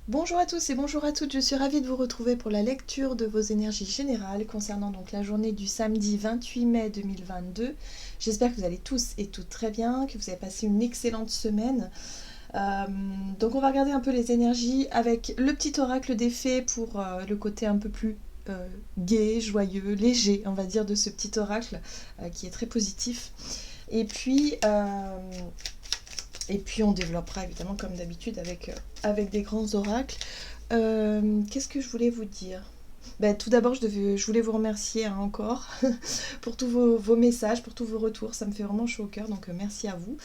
Bonjour à tous et bonjour à toutes, je suis ravie de vous retrouver pour la lecture de vos énergies générales concernant donc la journée du samedi 28 mai 2022. J'espère que vous allez tous et toutes très bien, que vous avez passé une excellente semaine. Donc on va regarder un peu les énergies avec le petit oracle des fées pour le côté un peu plus gai, joyeux, léger, on va dire, de ce petit oracle qui est très positif. Et puis, euh, et puis on développera évidemment comme d'habitude avec des grands oracles. Qu'est-ce que je voulais vous dire? Tout d'abord, je voulais vous remercier encore pour tous vos messages, pour tous vos retours. Ça me fait vraiment chaud au cœur, donc merci à vous.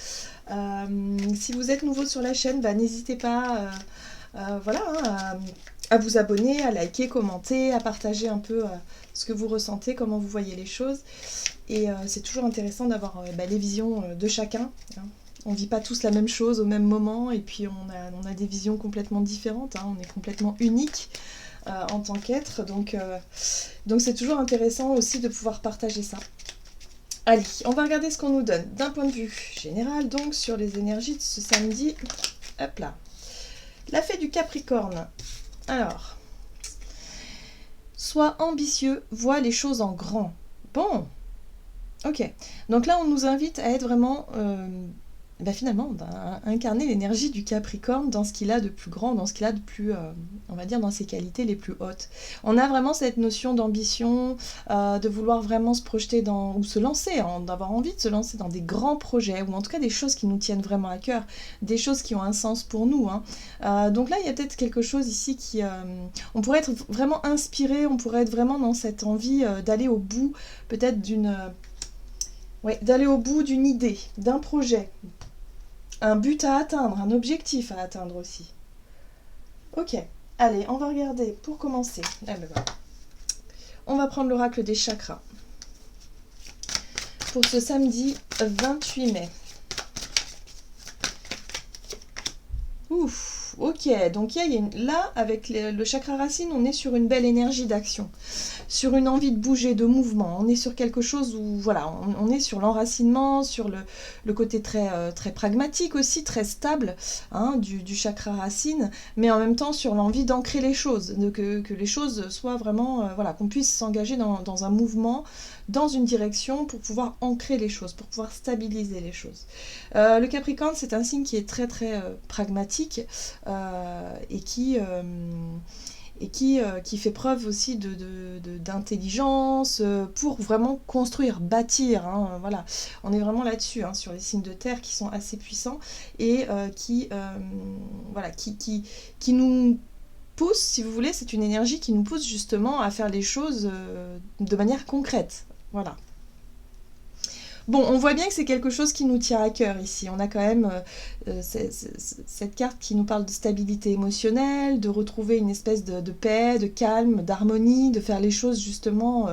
Si vous êtes nouveau sur la chaîne, n'hésitez pas voilà, hein, à vous abonner, à liker, commenter, à partager un peu ce que vous ressentez, comment vous voyez les choses. Et c'est toujours intéressant d'avoir les visions de chacun, hein. On ne vit pas tous la même chose au même moment, et puis on a des visions complètement différentes, hein. On est complètement unique en tant qu'être, donc c'est toujours intéressant aussi de pouvoir partager ça. Allez, on va regarder ce qu'on nous donne d'un point de vue général, donc sur les énergies de ce samedi. Hop là. La fée du Capricorne. Alors, sois ambitieux, vois les choses en grand. Bon, ok. Donc là, on nous invite à être vraiment finalement, incarner l'énergie du Capricorne dans ce qu'il a de plus grand, dans ce qu'il a de plus, on va dire, dans ses qualités les plus hautes. On a vraiment cette notion d'ambition, de vouloir vraiment se projeter dans, ou se lancer, d'avoir envie de se lancer dans des grands projets, ou en tout cas des choses qui nous tiennent vraiment à cœur, des choses qui ont un sens pour nous, hein. Donc là, il y a peut-être quelque chose ici qui... on pourrait être vraiment inspiré, on pourrait être vraiment dans cette envie d'aller au bout, peut-être d'une... d'aller au bout d'une idée, d'un projet, un but à atteindre, un objectif à atteindre aussi. Ok, allez, on va regarder pour commencer. Voilà. On va prendre l'oracle des chakras pour ce samedi 28 mai. Ouf, ok, donc là, avec le chakra racine, on est sur une belle énergie d'action, sur une envie de bouger, de mouvement. On est sur quelque chose où, voilà, on est sur l'enracinement, sur le côté très pragmatique aussi, très stable, hein, du chakra racine, mais en même temps sur l'envie d'ancrer les choses, que les choses soient vraiment, voilà, qu'on puisse s'engager dans un mouvement, dans une direction pour pouvoir ancrer les choses, pour pouvoir stabiliser les choses. Le Capricorne, c'est un signe qui est très pragmatique et qui fait preuve aussi d'intelligence pour vraiment construire, bâtir, hein, voilà. On est vraiment là-dessus, hein, sur les signes de terre qui sont assez puissants et voilà, qui nous pousse, si vous voulez, c'est une énergie qui nous pousse justement à faire les choses de manière concrète. Voilà. Bon, on voit bien que c'est quelque chose qui nous tient à cœur ici. On a quand même cette carte qui nous parle de stabilité émotionnelle, de retrouver une espèce de paix, de calme, d'harmonie, de faire les choses justement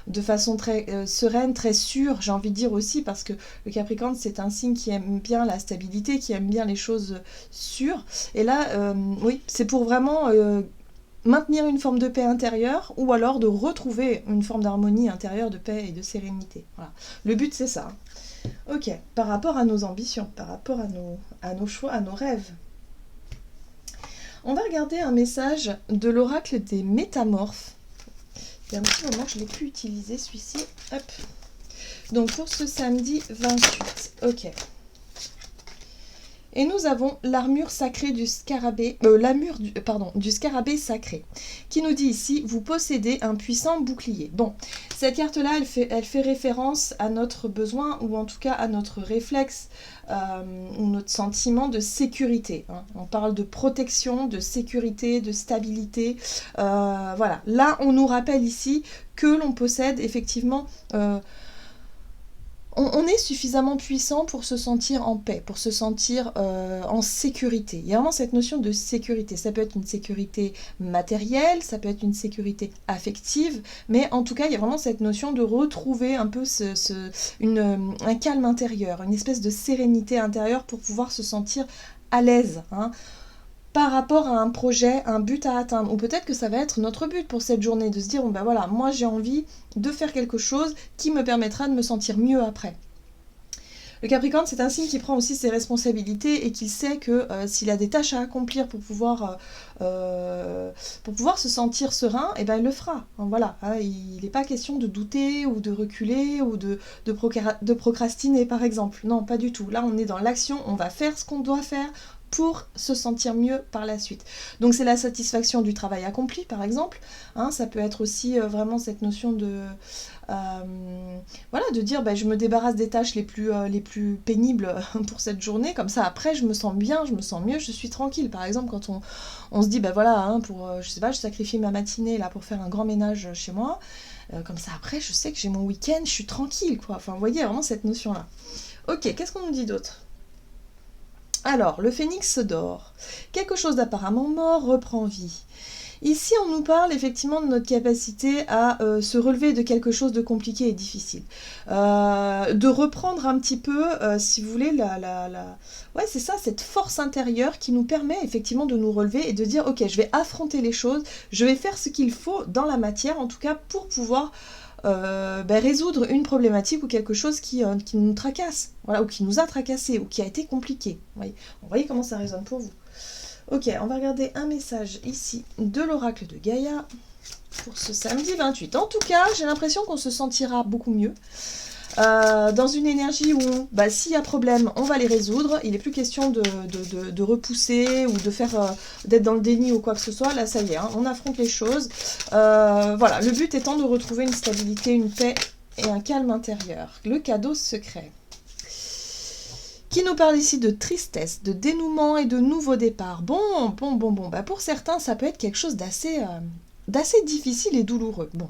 de façon très sereine, très sûre, j'ai envie de dire aussi, parce que le Capricorne, c'est un signe qui aime bien la stabilité, qui aime bien les choses sûres. Et là, oui, c'est pour vraiment maintenir une forme de paix intérieure ou alors de retrouver une forme d'harmonie intérieure, de paix et de sérénité. Voilà. Le but, c'est ça. Ok, par rapport à nos ambitions, par rapport à nos choix, à nos rêves. On va regarder un message de l'oracle des métamorphes. Il y a un petit moment que je ne l'ai plus utilisé, celui-ci. Hop. Donc pour ce samedi 28. Ok. Et nous avons l'armure sacrée du scarabée, du scarabée sacré, qui nous dit ici, vous possédez un puissant bouclier. Bon, cette carte-là, elle fait référence à notre besoin, ou en tout cas à notre réflexe, ou notre sentiment de sécurité, hein. On parle de protection, de sécurité, de stabilité. Voilà, là, on nous rappelle ici que l'on possède effectivement... on est suffisamment puissant pour se sentir en paix, pour se sentir en sécurité. Il y a vraiment cette notion de sécurité. Ça peut être une sécurité matérielle, ça peut être une sécurité affective, mais en tout cas, il y a vraiment cette notion de retrouver un peu un calme intérieur, une espèce de sérénité intérieure pour pouvoir se sentir à l'aise, hein, par rapport à un projet, un but à atteindre. Ou peut-être que ça va être notre but pour cette journée, de se dire, voilà, moi j'ai envie de faire quelque chose qui me permettra de me sentir mieux après. Le Capricorne, c'est un signe qui prend aussi ses responsabilités et qui sait que s'il a des tâches à accomplir pour pouvoir se sentir serein, eh ben, il le fera. Voilà, hein, il n'est pas question de douter ou de reculer ou de procrastiner, par exemple. Non, pas du tout. Là, on est dans l'action, on va faire ce qu'on doit faire pour se sentir mieux par la suite. Donc c'est la satisfaction du travail accompli, par exemple. Hein, ça peut être aussi vraiment cette notion de... voilà, de dire je me débarrasse des tâches les plus pénibles pour cette journée, comme ça après je me sens bien, je me sens mieux, je suis tranquille. Par exemple, quand on se dit voilà, hein, pour je sais pas, je sacrifie ma matinée là pour faire un grand ménage chez moi, comme ça après je sais que j'ai mon week-end, je suis tranquille quoi. Enfin vous voyez vraiment cette notion là. Ok, qu'est-ce qu'on nous dit d'autre? Alors, le phénix dort. Quelque chose d'apparemment mort reprend vie. Ici, on nous parle effectivement de notre capacité à se relever de quelque chose de compliqué et difficile. De reprendre un petit peu, si vous voulez, ouais, c'est ça, cette force intérieure qui nous permet effectivement de nous relever et de dire, ok, je vais affronter les choses, je vais faire ce qu'il faut dans la matière, en tout cas pour pouvoir résoudre une problématique ou quelque chose qui nous tracasse, voilà, ou qui nous a tracassé, ou qui a été compliqué. Vous voyez comment ça résonne pour vous. Ok, on va regarder un message ici de l'oracle de Gaïa pour ce samedi 28. En tout cas, j'ai l'impression qu'on se sentira beaucoup mieux. Dans une énergie où, s'il y a problème, on va les résoudre. Il n'est plus question de repousser ou de faire d'être dans le déni ou quoi que ce soit. Là, ça y est, hein, on affronte les choses. Voilà, le but étant de retrouver une stabilité, une paix et un calme intérieur. Le cadeau secret. Qui nous parle ici de tristesse, de dénouement et de nouveau départ. Bon. Pour certains, ça peut être quelque chose d'assez difficile et douloureux. Bon,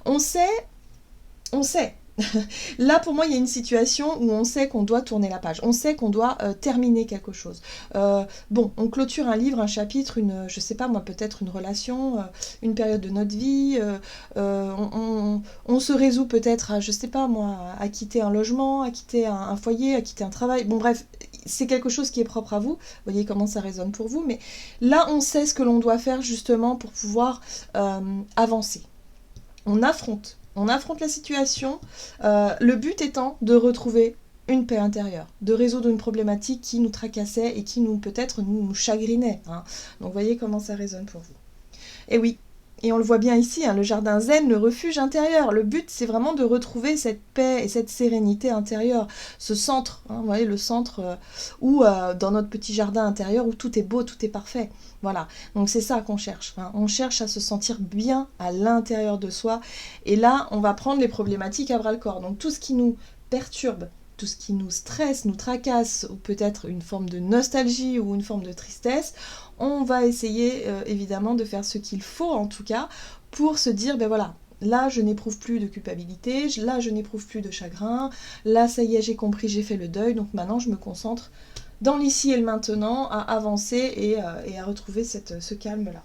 on sait. Là, pour moi, il y a une situation où on sait qu'on doit tourner la page. On sait qu'on doit terminer quelque chose. On clôture un livre, un chapitre, je sais pas moi, peut-être une relation, une période de notre vie. On se résout peut-être à, je sais pas moi, à quitter un logement, à quitter un foyer, à quitter un travail. Bon, bref, c'est quelque chose qui est propre à vous. Vous voyez comment ça résonne pour vous. Mais là, on sait ce que l'on doit faire justement pour pouvoir avancer. On affronte la situation, le but étant de retrouver une paix intérieure, de résoudre une problématique qui nous tracassait et qui peut-être nous chagrinait. Hein. Donc vous voyez comment ça résonne pour vous. Et oui, et on le voit bien ici, hein, le jardin zen, le refuge intérieur. Le but, c'est vraiment de retrouver cette paix et cette sérénité intérieure, ce centre, hein, vous voyez, le centre où, dans notre petit jardin intérieur, où tout est beau, tout est parfait. Voilà, donc c'est ça qu'on cherche. Hein. On cherche à se sentir bien à l'intérieur de soi. Et là, on va prendre les problématiques à bras-le-corps. Donc tout ce qui nous perturbe, tout ce qui nous stresse, nous tracasse, ou peut-être une forme de nostalgie ou une forme de tristesse, on va essayer évidemment de faire ce qu'il faut en tout cas pour se dire, voilà, là je n'éprouve plus de culpabilité, là je n'éprouve plus de chagrin, là ça y est j'ai compris, j'ai fait le deuil, donc maintenant je me concentre dans l'ici et le maintenant à avancer et à retrouver ce calme-là.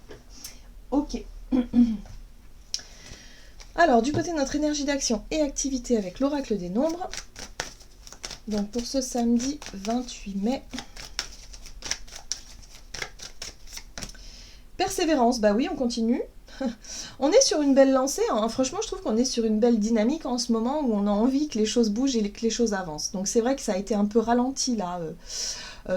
Ok. Alors du côté de notre énergie d'action et activité avec l'oracle des nombres, donc pour ce samedi 28 mai, persévérance, oui, on continue. On est sur une belle lancée, hein. Franchement je trouve qu'on est sur une belle dynamique en ce moment où on a envie que les choses bougent et que les choses avancent. Donc c'est vrai que ça a été un peu ralenti là.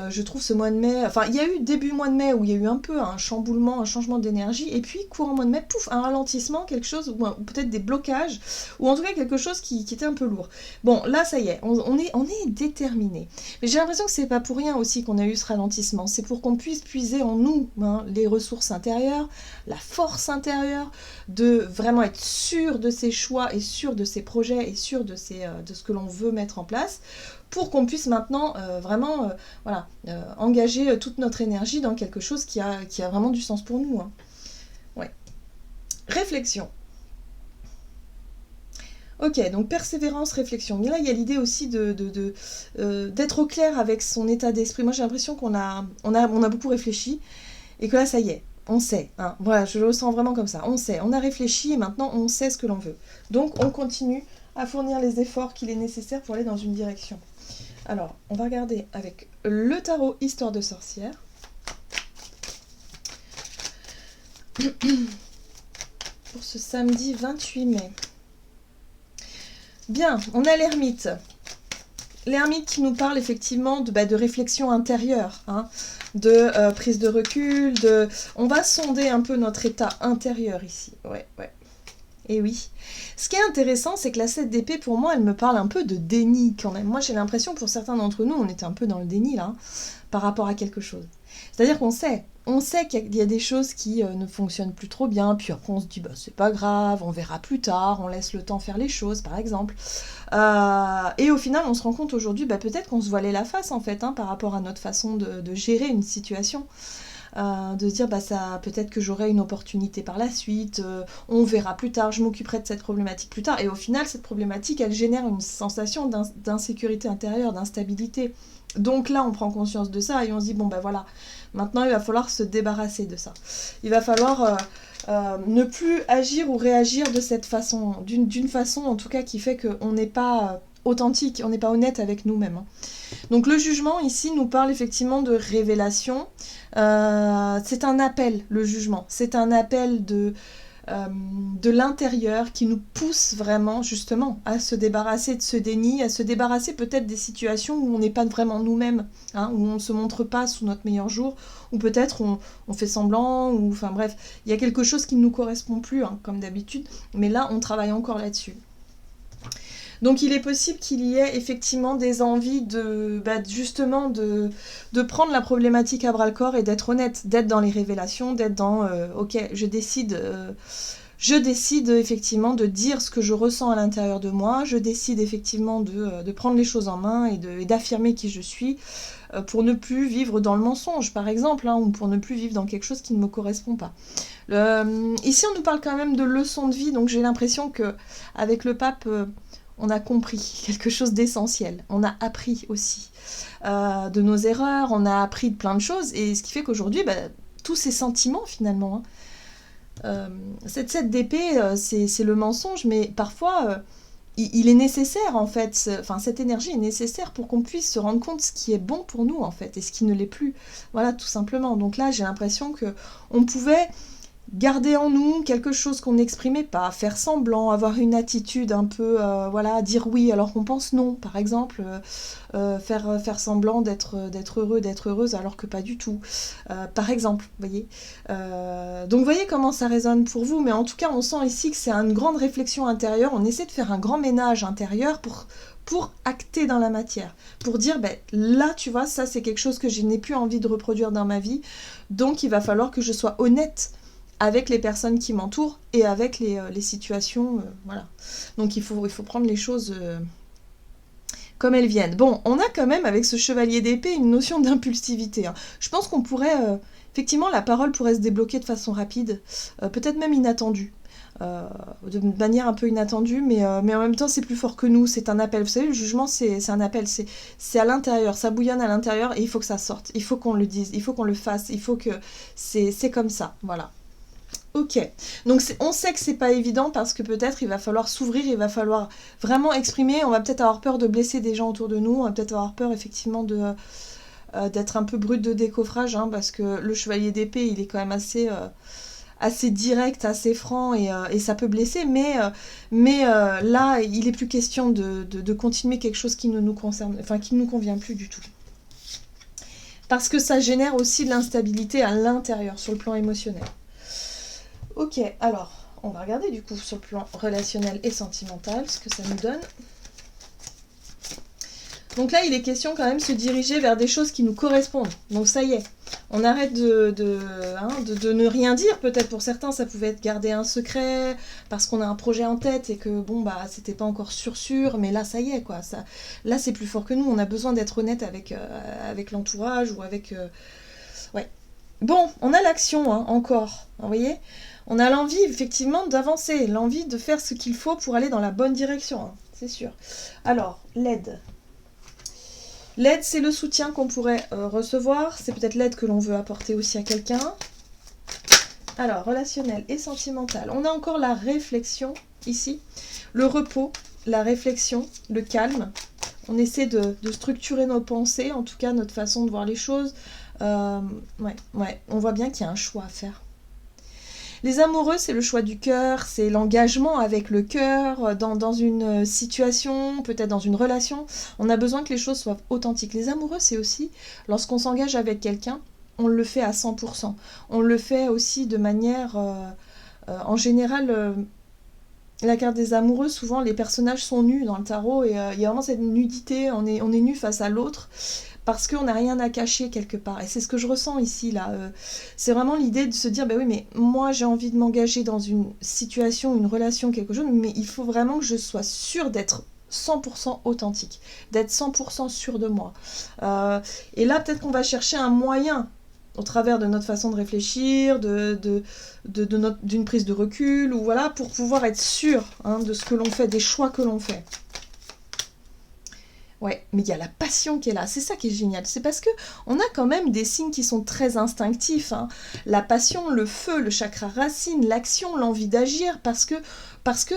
Je trouve ce mois de mai, enfin il y a eu début mois de mai où il y a eu un peu un chamboulement, un changement d'énergie, et puis courant mois de mai, pouf, un ralentissement, quelque chose, ou peut-être des blocages, ou en tout cas quelque chose qui était un peu lourd. Bon, là ça y est, on est déterminé. Mais j'ai l'impression que c'est pas pour rien aussi qu'on a eu ce ralentissement, c'est pour qu'on puisse puiser en nous, hein, les ressources intérieures, la force intérieure, de vraiment être sûr de ses choix et sûr de ses projets et sûr de ce que l'on veut mettre en place, pour qu'on puisse maintenant vraiment engager toute notre énergie dans quelque chose qui a vraiment du sens pour nous. Hein. Ouais. Réflexion. Ok, donc persévérance, réflexion. Mais là, il y a l'idée aussi d'être au clair avec son état d'esprit. Moi, j'ai l'impression qu'on a beaucoup réfléchi et que là, ça y est, on sait. Hein. Voilà, je le sens vraiment comme ça. On sait, on a réfléchi et maintenant, on sait ce que l'on veut. Donc, on continue à fournir les efforts qu'il est nécessaire pour aller dans une direction. Alors, on va regarder avec le tarot Histoire de sorcière. Pour ce samedi 28 mai. Bien, on a l'ermite. l'ermite qui nous parle effectivement de réflexion intérieure, hein, de prise de recul, on va sonder un peu notre état intérieur ici. Ouais. Et oui. Ce qui est intéressant, c'est que la 7 d'épée, pour moi, elle me parle un peu de déni quand même. Moi, j'ai l'impression, pour certains d'entre nous, on était un peu dans le déni, là, hein, par rapport à quelque chose. C'est-à-dire qu'on sait. On sait qu'il y a des choses qui ne fonctionnent plus trop bien, puis après on se dit, bah, c'est pas grave, on verra plus tard, on laisse le temps faire les choses, par exemple. Et au final, on se rend compte aujourd'hui, peut-être qu'on se voilait la face, en fait, hein, par rapport à notre façon de gérer une situation. De se dire ça peut-être que j'aurai une opportunité par la suite, on verra plus tard, je m'occuperai de cette problématique plus tard, et au final cette problématique elle génère une sensation d'insécurité intérieure, d'instabilité. Donc là on prend conscience de ça et on se dit voilà, maintenant il va falloir se débarrasser de ça, il va falloir ne plus agir ou réagir de cette façon, d'une façon en tout cas qui fait qu'on n'est pas authentique, on n'est pas honnête avec nous-mêmes, hein. Donc le jugement ici nous parle effectivement de révélation. C'est un appel, le jugement. C'est un appel de l'intérieur qui nous pousse vraiment justement à se débarrasser de ce déni, à se débarrasser peut-être des situations où on n'est pas vraiment nous-mêmes, hein, où on ne se montre pas sous notre meilleur jour, ou peut-être on fait semblant, ou enfin bref, il y a quelque chose qui ne nous correspond plus, hein, comme d'habitude, mais là on travaille encore là-dessus. Donc il est possible qu'il y ait effectivement des envies justement de prendre la problématique à bras-le-corps et d'être honnête, d'être dans les révélations, d'être dans ok, je décide effectivement de dire ce que je ressens à l'intérieur de moi, je décide effectivement de prendre les choses en main et d'affirmer qui je suis, pour ne plus vivre dans le mensonge par exemple, hein, ou pour ne plus vivre dans quelque chose qui ne me correspond pas. Ici on nous parle quand même de leçons de vie, donc j'ai l'impression que avec le pape on a compris quelque chose d'essentiel. On a appris aussi de nos erreurs, on a appris de plein de choses, et ce qui fait qu'aujourd'hui, tous ces sentiments finalement, hein, cette 7 d'épée, c'est le mensonge, mais parfois, il est nécessaire en fait, cette énergie est nécessaire pour qu'on puisse se rendre compte de ce qui est bon pour nous en fait, et ce qui ne l'est plus. Voilà, tout simplement. Donc là, j'ai l'impression qu'on pouvait garder en nous quelque chose qu'on n'exprimait pas, faire semblant, avoir une attitude un peu, dire oui alors qu'on pense non, par exemple, faire semblant d'être heureux, d'être heureuse alors que pas du tout, par exemple, vous voyez. Donc vous voyez comment ça résonne pour vous, mais en tout cas on sent ici que c'est une grande réflexion intérieure, on essaie de faire un grand ménage intérieur pour acter dans la matière, pour dire là tu vois, ça c'est quelque chose que je n'ai plus envie de reproduire dans ma vie, donc il va falloir que je sois honnête avec les personnes qui m'entourent et avec les situations, voilà. Donc il faut prendre les choses comme elles viennent. Bon, on a quand même avec ce chevalier d'épée une notion d'impulsivité, hein. Je pense qu'on pourrait, effectivement, la parole pourrait se débloquer de façon rapide, peut-être même inattendue. De manière un peu inattendue, mais en même temps c'est plus fort que nous, c'est un appel. Vous savez, le jugement c'est un appel, c'est à l'intérieur, ça bouillonne à l'intérieur et il faut que ça sorte, il faut qu'on le dise, il faut qu'on le fasse, il faut que c'est comme ça, voilà. Ok, donc on sait que c'est pas évident parce que peut-être il va falloir s'ouvrir, il va falloir vraiment exprimer, on va peut-être avoir peur de blesser des gens autour de nous, on va peut-être avoir peur effectivement d'être un peu brut de décoffrage, hein, parce que le chevalier d'épée il est quand même assez direct, assez franc et ça peut blesser, mais là il est plus question de continuer quelque chose qui ne nous concerne, enfin qui ne nous convient plus du tout. Parce que ça génère aussi de l'instabilité à l'intérieur, sur le plan émotionnel. Ok, alors, on va regarder du coup sur le plan relationnel et sentimental ce que ça nous donne. Donc là, il est question quand même de se diriger vers des choses qui nous correspondent. Donc ça y est, on arrête de ne rien dire. Peut-être pour certains, ça pouvait être garder un secret parce qu'on a un projet en tête et que c'était pas encore sûr, mais là, ça y est, quoi. Là, c'est plus fort que nous. On a besoin d'être honnête avec l'entourage ou avec... Ouais. Bon, on a l'action, hein, encore, vous voyez ? On a l'envie, effectivement, d'avancer, l'envie de faire ce qu'il faut pour aller dans la bonne direction, hein, c'est sûr. Alors, l'aide. L'aide, c'est le soutien qu'on pourrait recevoir, c'est peut-être l'aide que l'on veut apporter aussi à quelqu'un. Alors, relationnel et sentimental. On a encore la réflexion, ici. Le repos, la réflexion, le calme. On essaie de structurer nos pensées, en tout cas notre façon de voir les choses. On voit bien qu'il y a un choix à faire. Les amoureux, c'est le choix du cœur, c'est l'engagement avec le cœur dans une situation, peut-être dans une relation. On a besoin que les choses soient authentiques. Les amoureux, c'est aussi, lorsqu'on s'engage avec quelqu'un, on le fait à 100%. On le fait aussi de manière... en général, la carte des amoureux, souvent, les personnages sont nus dans le tarot et il y a vraiment cette nudité, on est nu face à l'autre parce qu'on n'a rien à cacher quelque part. Et c'est ce que je ressens ici, là. C'est vraiment l'idée de se dire, bah oui, mais moi, j'ai envie de m'engager dans une situation, une relation, quelque chose, mais il faut vraiment que je sois sûre d'être 100% authentique, d'être 100% sûre de moi. Et là, peut-être qu'on va chercher un moyen au travers de notre façon de réfléchir, d'une prise de recul, ou voilà, pour pouvoir être sûr de ce que l'on fait, des choix que l'on fait. Ouais, mais il y a la passion qui est là, c'est ça qui est génial. C'est parce que on a quand même des signes qui sont très instinctifs. La passion, le feu, le chakra racine, l'action, l'envie d'agir, parce que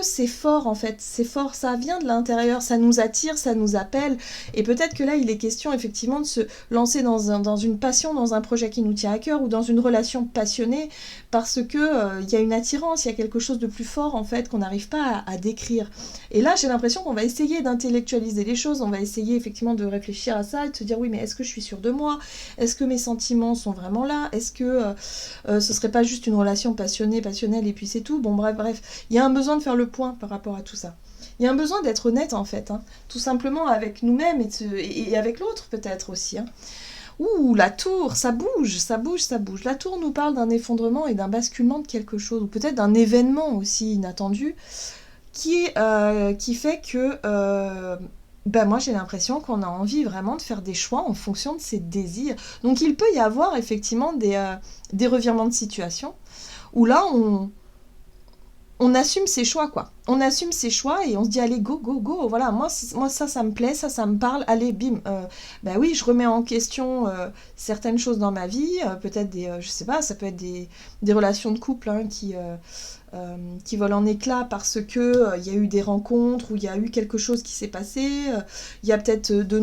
c'est fort en fait, c'est fort, ça vient de l'intérieur, ça nous attire, ça nous appelle. Et peut-être que là, il est question effectivement de se lancer dans une passion, dans un projet qui nous tient à cœur, ou dans une relation passionnée, parce que y a une attirance, il y a quelque chose de plus fort en fait qu'on n'arrive pas à décrire. Et là, j'ai l'impression qu'on va essayer d'intellectualiser les choses, on va essayer effectivement de réfléchir à ça et de se dire oui, mais est-ce que je suis sûre de moi? Est-ce que mes sentiments sont vraiment là? Est-ce que ce serait pas juste une relation passionnelle et puis c'est tout? Bon, bref, il y a un besoin de faire le point par rapport à tout ça. Il y a un besoin d'être honnête en fait, tout simplement avec nous-mêmes et avec l'autre peut-être aussi. Ouh, la tour, ça bouge, ça bouge, ça bouge. La tour nous parle d'un effondrement et d'un basculement de quelque chose, ou peut-être d'un événement aussi inattendu, qui fait que moi j'ai l'impression qu'on a envie vraiment de faire des choix en fonction de ses désirs. Donc il peut y avoir effectivement des revirements de situation où là on assume ses choix, quoi. On assume ses choix et on se dit allez go go go, voilà, moi ça me plaît, ça me parle, allez bim. Oui, je remets en question certaines choses dans ma vie, peut-être je sais pas, ça peut être des relations de couple qui volent en éclats parce que y a eu des rencontres où il y a eu quelque chose qui s'est passé, il y a peut-être de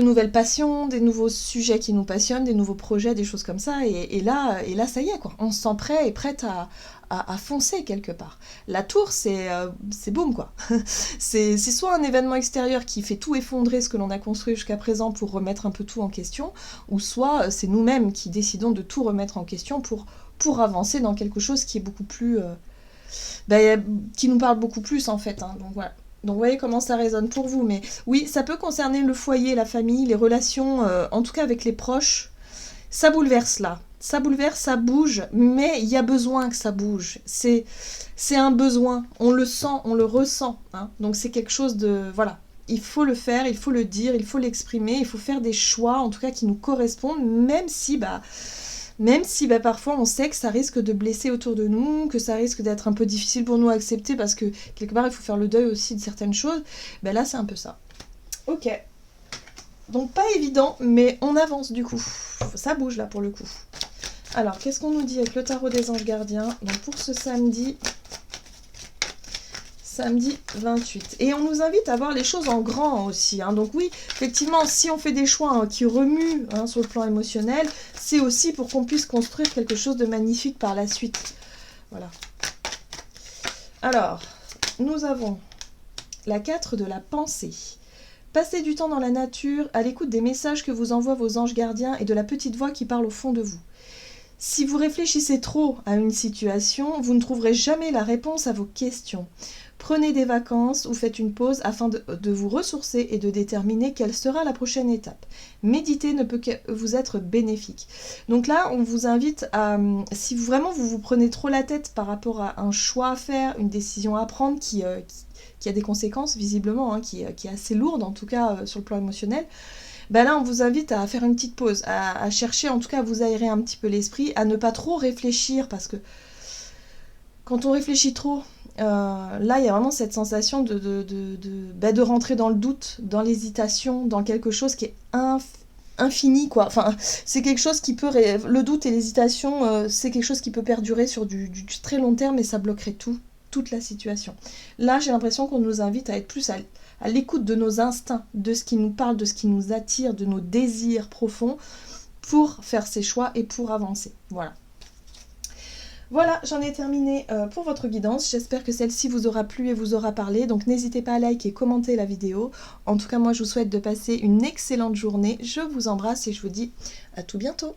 nouvelles passions, des nouveaux sujets qui nous passionnent, des nouveaux projets, des choses comme ça, et là ça y est, quoi. On se sent prêt et prête à foncer quelque part. La tour, c'est boum, quoi. c'est soit un événement extérieur qui fait tout effondrer ce que l'on a construit jusqu'à présent pour remettre un peu tout en question, ou soit c'est nous-mêmes qui décidons de tout remettre en question pour avancer dans quelque chose qui est beaucoup plus... qui nous parle beaucoup plus, en fait. Donc voilà. Donc vous voyez comment ça résonne pour vous. Mais oui, ça peut concerner le foyer, la famille, les relations, en tout cas avec les proches. Ça bouleverse là. Ça bouleverse, ça bouge, mais il y a besoin que ça bouge. C'est un besoin. On le sent, on le ressent. Donc c'est quelque chose de... Voilà. Il faut le faire, il faut le dire, il faut l'exprimer, il faut faire des choix, en tout cas qui nous correspondent, même si parfois on sait que ça risque de blesser autour de nous, que ça risque d'être un peu difficile pour nous à accepter parce que quelque part il faut faire le deuil aussi de certaines choses, là c'est un peu ça. Ok. Donc pas évident, mais on avance du coup. Ça bouge là pour le coup. Alors qu'est-ce qu'on nous dit avec le tarot des anges gardiens? Donc pour ce samedi 28. Et on nous invite à voir les choses en grand aussi. Donc oui, effectivement, si on fait des choix qui remuent sur le plan émotionnel, c'est aussi pour qu'on puisse construire quelque chose de magnifique par la suite. Voilà. Alors, nous avons la 4 de la pensée. Passez du temps dans la nature, à l'écoute des messages que vous envoient vos anges gardiens et de la petite voix qui parle au fond de vous. Si vous réfléchissez trop à une situation, vous ne trouverez jamais la réponse à vos questions. Prenez des vacances ou faites une pause afin de vous ressourcer et de déterminer quelle sera la prochaine étape. Méditer ne peut que vous être bénéfique. Donc là, on vous invite à, si vraiment vous prenez trop la tête par rapport à un choix à faire, une décision à prendre qui a des conséquences visiblement, qui est assez lourde en tout cas sur le plan émotionnel, là on vous invite à faire une petite pause, à chercher en tout cas à vous aérer un petit peu l'esprit, à ne pas trop réfléchir parce que quand on réfléchit trop, là il y a vraiment cette sensation de rentrer dans le doute, dans l'hésitation, dans quelque chose qui est infini, quoi. Enfin, c'est quelque chose qui peut... Le doute et l'hésitation, c'est quelque chose qui peut perdurer sur du très long terme et ça bloquerait toute la situation. Là, j'ai l'impression qu'on nous invite à être plus à l'écoute de nos instincts, de ce qui nous parle, de ce qui nous attire, de nos désirs profonds pour faire ses choix et pour avancer. Voilà. Voilà, j'en ai terminé pour votre guidance. J'espère que celle-ci vous aura plu et vous aura parlé. Donc n'hésitez pas à liker et commenter la vidéo. En tout cas, moi je vous souhaite de passer une excellente journée. Je vous embrasse et je vous dis à tout bientôt.